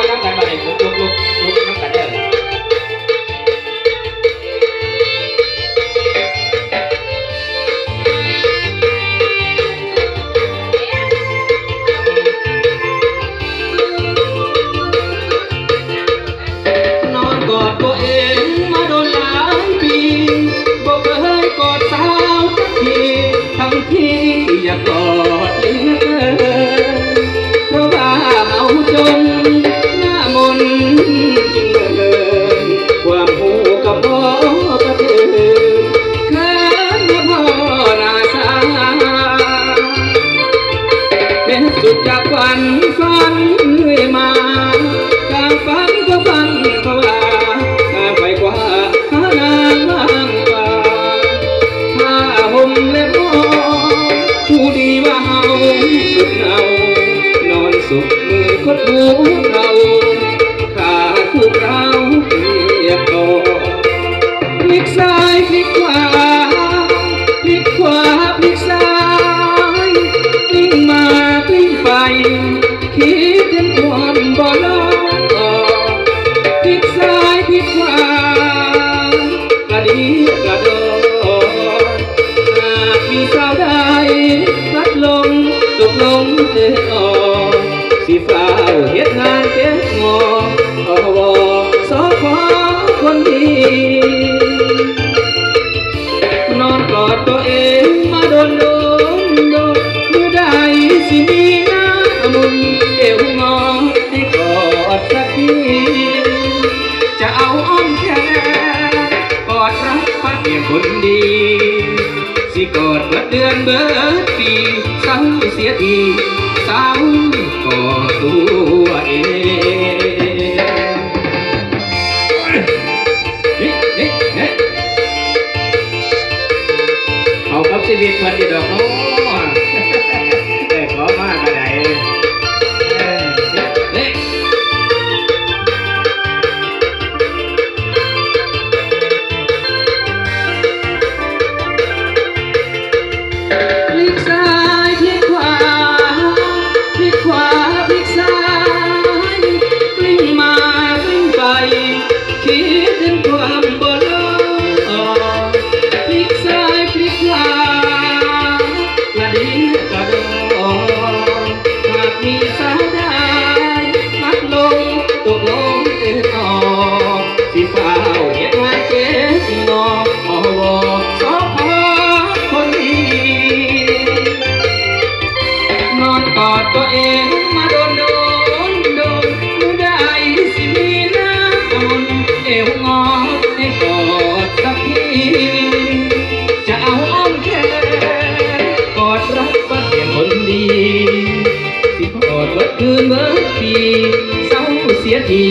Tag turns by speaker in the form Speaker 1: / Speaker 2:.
Speaker 1: อนน้ำกันมาเลยลุกน้ำกันเด้อนอนกอดตัวเองมาโดนหลายปีบอกเคยกอดสาวสักทีทั้งที่อยากกอดเหลือเกินเพราะว่าเมาจนหน้ามนจึงเกินความหูกับพ่อกระเทือนเขินนะพ่อนาสาเป็นสุดจากฝันเรื่อยมาการฝันก็ฝันเพราะว่าไปกว่าหานางว่างเปล่าผ้าห่มเล็บผู้ดีว่าเฮาสุดเนา นอนสุขมือคดหูเราขาคู่เราเรียบต่อพลิกซ้ายพลิกขวาพลิกขวาพลิกซ้ายกลิ้งมากลิ้งไปคิดถึงความบ่ลงพลิกซ้ายพลิกขวากระดีกระโดดหากมีสาวใดพัดลงตกลงเดินออกสิฟ้าเฮ็ดงานเก็บงอวสอขอคนดีนอนกอดตัวเองมาโดนเมื่อใดสิมีหน้ามุนเอวงอให้กอดสักทีจะเอาอ้อมแขนกอดรักพัดเพียงคนดีสิกอดเบิดเดือนเบิดปีเศร้าเสียทีเศร้าก็ตัวเองเอากับชีวิตมันจะดอกน้อแต่ขอมากกระไดพลิกซ้ายพลิกขวาพลิกขวาพลิกซ้ายกลิ้งมากลิ้งไปคิดถึงความบ่ลงพลิกซ้ายพลิกขวากระดิ่งกระโดดหากมีสาวใดพัดลงตกลงเดินออกสิฟ้าเฮ็ดงานเก็บงอสอขอคนดีนอนกอดตัวเองมาโดนเมื่อใดสิมีหน้ามนเอวงอให้กอดสักทีจะเอาอ้อมแขนกอดรักปัดเพียงคนดีสิกอดเบิดคืนเบิดปีเศร้าเสียที